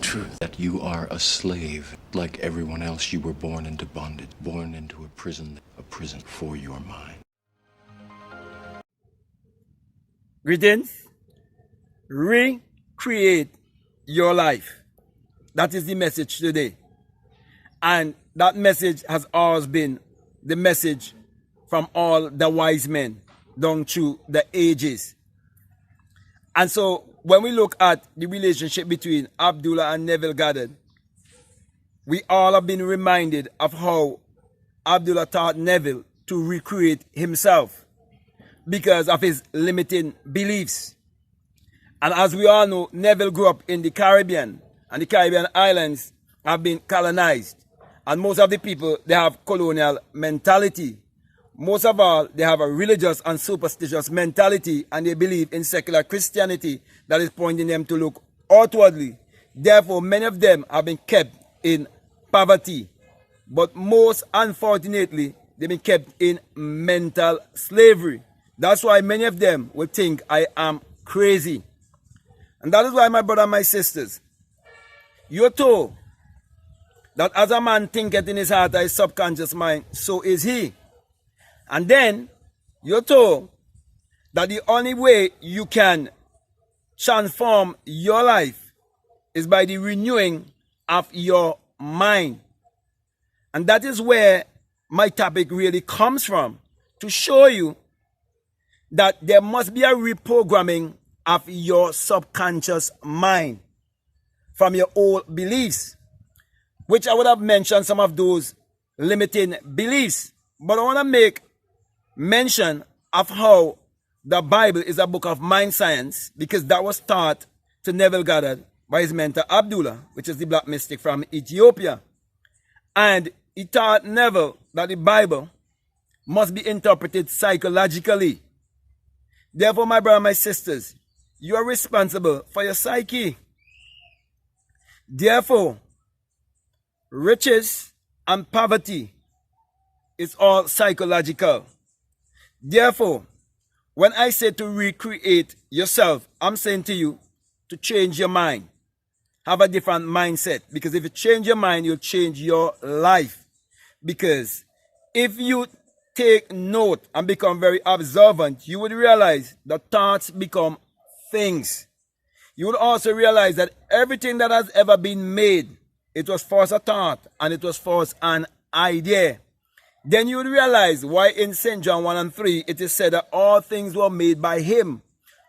truth that you are a slave. Like everyone else, you were born into bondage, born into a prison for your mind. Greetings. Recreate your life. That is the message today. And that message has always been the message from all the wise men down through the ages. And so when we look at the relationship between Abdullah and Neville Goddard, we all have been reminded of how Abdullah taught Neville to recreate himself because of his limiting beliefs. And as we all know, Neville grew up in the Caribbean, and the Caribbean islands have been colonized. And most of the people, they have colonial mentality. Most of all, they have a religious and superstitious mentality, and they believe in secular Christianity that is pointing them to look outwardly. Therefore, many of them have been kept in poverty. But most unfortunately, they've been kept in mental slavery. That's why many of them will think I am crazy. And that is why, my brother and my sisters, you're told that as a man thinketh in his heart or his subconscious mind, so is he. And then you're told that the only way you can transform your life is by the renewing of your mind. And that is where my topic really comes from, to show you that there must be a reprogramming of your subconscious mind from your old beliefs, which I would have mentioned some of those limiting beliefs. But I want to make mention of how the Bible is a book of mind science, because that was taught to Neville Goddard by his mentor Abdullah, which is the black mystic from Ethiopia. And he taught Neville that the Bible must be interpreted psychologically. Therefore, my brother and my sisters, you are responsible for your psyche. Therefore, riches and poverty is all psychological. Therefore, when I say to recreate yourself, I'm saying to you to change your mind. Have a different mindset. Because if you change your mind, you'll change your life. Because if you take note and become very observant, you would realize that thoughts become things. You would also realize that everything that has ever been made, it was first a thought and it was first an idea. Then you would realize why in St. John 1 and 3 it is said that all things were made by him,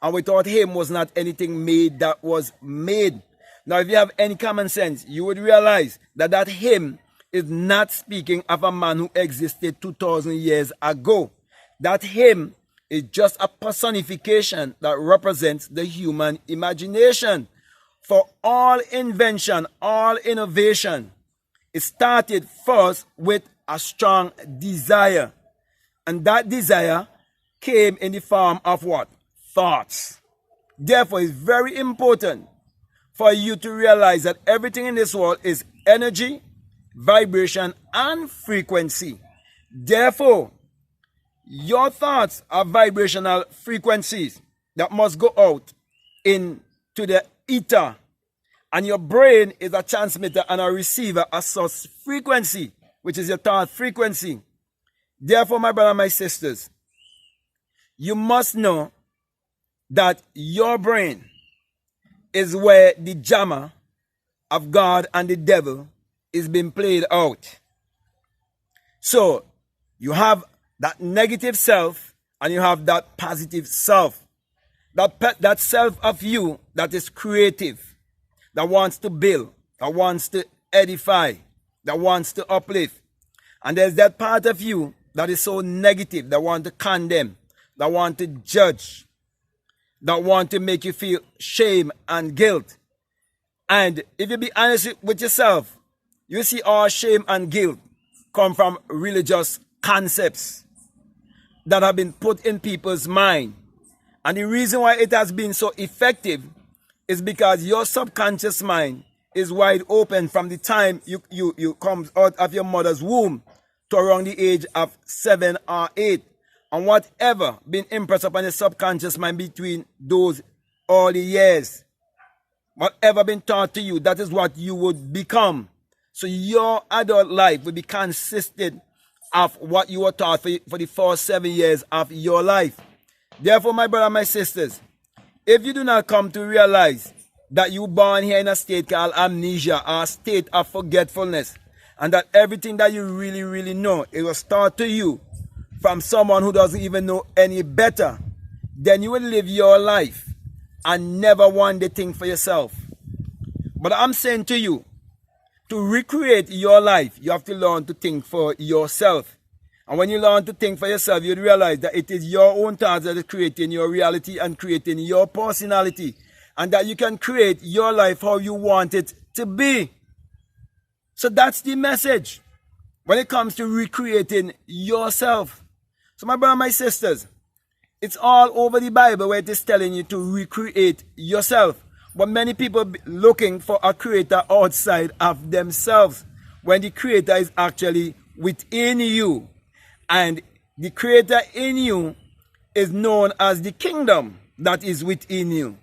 and without him was not anything made that was made. Now if you have any common sense, you would realize that that him is not speaking of a man who existed 2,000 years ago. That him is just a personification that represents the human imagination. For all invention, all innovation, it started first with a strong desire. And that desire came in the form of what? Thoughts. Therefore, it's very important for you to realize that everything in this world is energy, vibration, and frequency. Therefore, your thoughts are vibrational frequencies that must go out into the ether. And your brain is a transmitter and a receiver of such frequency, which is your thought frequency. Therefore, my brother and my sisters, you must know that your brain is where the drama of God and the devil is being played out. So, you have that negative self and you have that positive self. That self of you that is creative, that wants to build, that wants to edify, that wants to uplift. And there's that part of you that is so negative, that wants to condemn, that wants to judge, that wants to make you feel shame and guilt. And if you be honest with yourself, you see all shame and guilt come from religious concepts that have been put in people's mind. And the reason why it has been so effective is because your subconscious mind is wide open from the time you come out of your mother's womb to around the age of 7 or 8. And whatever been impressed upon your subconscious mind between those early years, Whatever been taught to you, that is what you would become. So your adult life will be consistent of what you were taught for the first 7 years of your life. Therefore, my brother, my sisters, if you do not come to realize that you were born here in a state called amnesia, or a state of forgetfulness, and that everything that you really, really know, it was taught to you from someone who doesn't even know any better, then you will live your life and never want the thing for yourself. But I'm saying to you, to recreate your life, you have to learn to think for yourself. And when you learn to think for yourself, you'd realize that it is your own thoughts that are creating your reality and creating your personality. And that you can create your life how you want it to be. So that's the message when it comes to recreating yourself. So my brother, my sisters, it's all over the Bible where it is telling you to recreate yourself. But many people looking for a creator outside of themselves, when the creator is actually within you. And the creator in you is known as the kingdom that is within you.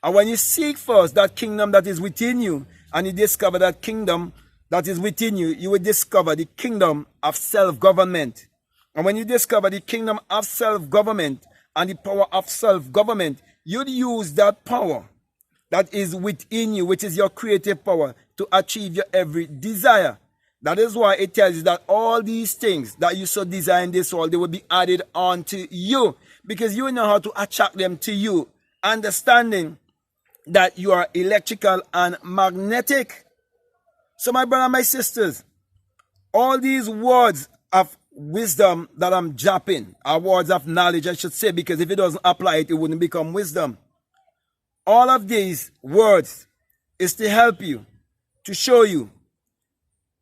And when you seek first that kingdom that is within you, and you discover that kingdom that is within you, you will discover the kingdom of self-government. And when you discover the kingdom of self-government and the power of self-government, you'd use that power that is within you, which is your creative power, to achieve your every desire. That is why it tells you that all these things that you so desire in this world, they will be added on to you, because you know how to attract them to you, understanding that you are electrical and magnetic. So my brother, my sisters, all these words of wisdom that I'm dropping are words of knowledge, I should say, because if it doesn't apply it, it wouldn't become wisdom. All of these words is to help you, to show you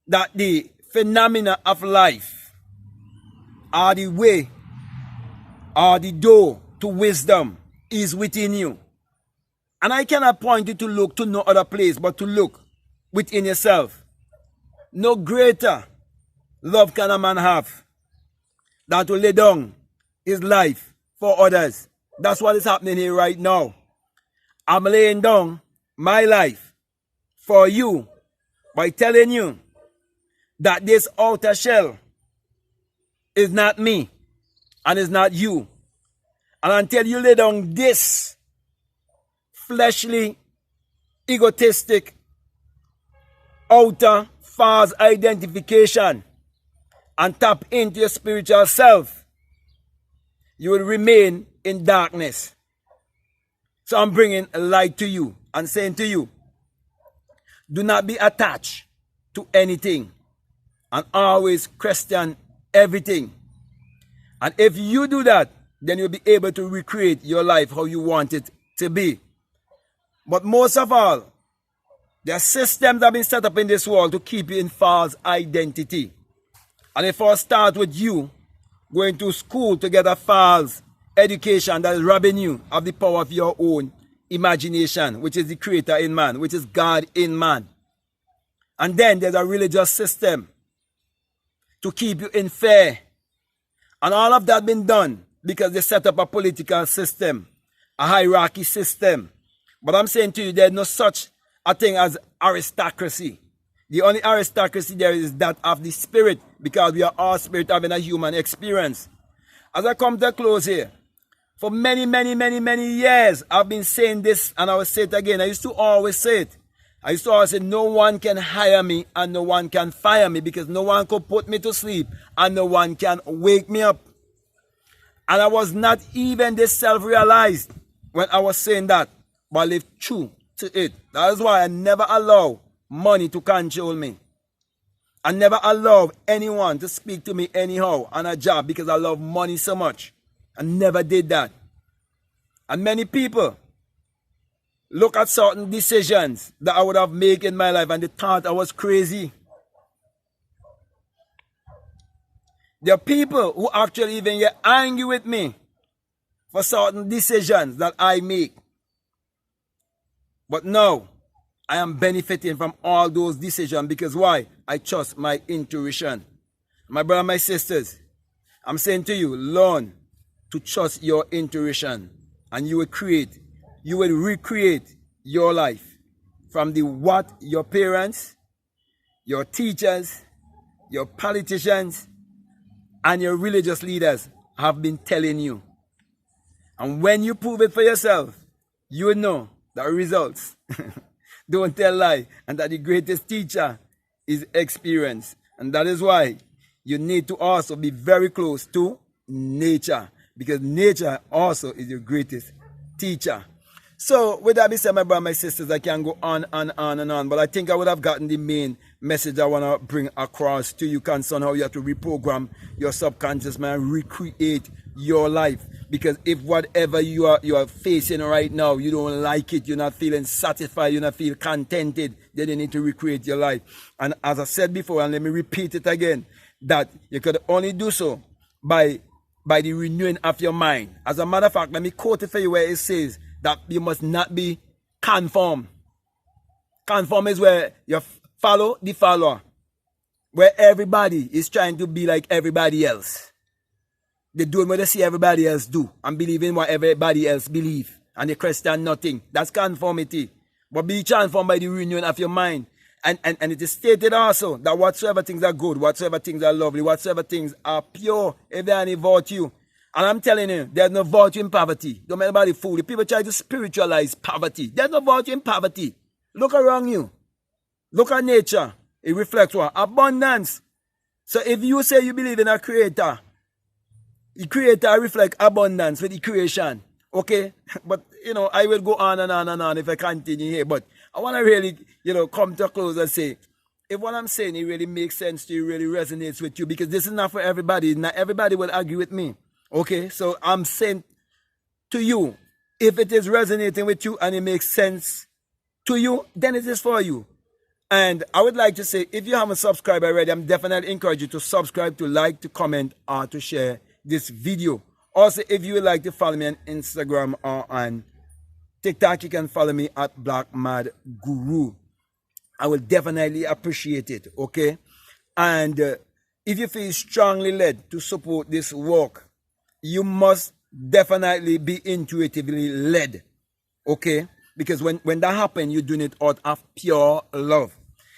that the phenomena of life are the way, are the door to wisdom is within you. And I cannot point you to look to no other place but to look within yourself. No greater love can a man have than to lay down his life for others. That's what is happening here right now. I'm laying down my life for you by telling you that this outer shell is not me and is not you. And until you lay down this fleshly, egotistic, outer, false identification and tap into your spiritual self, you will remain in darkness. So I'm bringing a light to you and saying to you, do not be attached to anything and always question everything. And if you do that, then you'll be able to recreate your life how you want it to be. But most of all, there are systems that have been set up in this world to keep you in false identity. And it first starts with you going to school to get a false education that is robbing you of the power of your own imagination, which is the creator in man, which is God in man. And then there's a religious system to keep you in fear. And all of that been done because they set up a political system, a hierarchy system. But I'm saying to you, there's no such a thing as aristocracy. The only aristocracy there is that of the spirit, because we are all spirit having a human experience. As I come to a close here, for many years, I've been saying this, and I will say it again. I used to always say it. I used to always say, no one can hire me and no one can fire me, because no one could put me to sleep and no one can wake me up. And I was not even this self-realized when I was saying that, but I lived true to it. That is why I never allow money to control me. I never allow anyone to speak to me anyhow on a job, because I love money so much. I never did that. And many people look at certain decisions that I would have made in my life and they thought I was crazy. There are people who actually even get angry with me for certain decisions that I make. But now, I am benefiting from all those decisions, because why? I trust my intuition. My brother, my sisters, I'm saying to you, learn to trust your intuition, and you will recreate your life from the what your parents, your teachers, your politicians, and your religious leaders have been telling you. And when you prove it for yourself, you know the results. Don't tell lie. And that the greatest teacher is experience. And that is why you need to also be very close to nature. Because nature also is your greatest teacher. So with that being said, my brothers and my sisters, I can go on and on and on. But I think I would have gotten the main message I want to bring across to you concerning how you have to reprogram your subconscious mind, recreate your life. Because if whatever you are facing right now, you don't like it, you're not feeling satisfied, you're not feeling contented, then you need to recreate your life. And as I said before, and let me repeat it again, that you could only do so by the renewing of your mind. As a matter of fact, let me quote it for you where it says that you must not be conformed. Conform is where you follow the follower, where everybody is trying to be like everybody else. They do what they see everybody else do and believe in what everybody else believe, and they question nothing. That's conformity. But be transformed by the renewing of your mind. And it is stated also that whatsoever things are good, whatsoever things are lovely, whatsoever things are pure, if there are any virtue. And I'm telling you, there's no virtue in poverty. Don't make anybody fool you. People try to spiritualize poverty. There's no virtue in poverty. Look around you. Look at nature. It reflects what? Abundance. So if you say you believe in a creator, the creator reflects abundance with the creation. Okay? But, I will go on and on and on if I continue here. But I want to really, come to a close and say, if what I'm saying, it really makes sense to you, really resonates with you, because this is not for everybody. Not everybody will agree with me. Okay? So I'm saying to you, if it is resonating with you and it makes sense to you, then it is for you. And I would like to say, if you haven't subscribed already, I'm definitely encourage you to subscribe, to like, to comment, or to share this video. Also, if you would like to follow me on Instagram or on TikTok, you can follow me at Black Mad Guru. I will definitely appreciate it, okay? And if you feel strongly led to support this work, you must definitely be intuitively led, okay? Because when that happens, you're doing it out of pure love.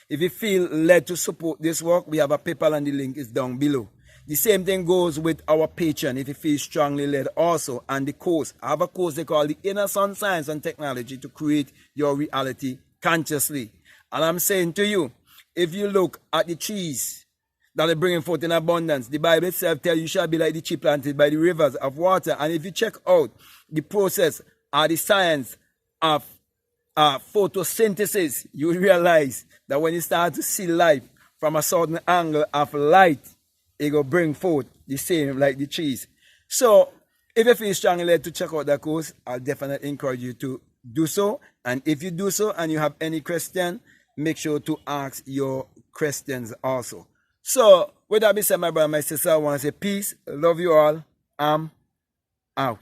If you feel led to support this work, we have a PayPal and the link is down below. The same thing goes with our Patreon, if you feel strongly led also. And the course, I have a course they call the Inner Sun Science and Technology to create your reality consciously. And I'm saying to you, if you look at the trees that are bringing forth in abundance, the Bible itself tells you shall be like the tree planted by the rivers of water. And if you check out the process or the science of photosynthesis, you will realize that when you start to see life from a certain angle of light, it will bring forth the same like the trees. So if you feel strongly led to check out that course, I'll definitely encourage you to do so. And if you do so and you have any question, make sure to ask your questions also. So with that being said, my brother and my sister, I want to say peace. Love you all. I'm out.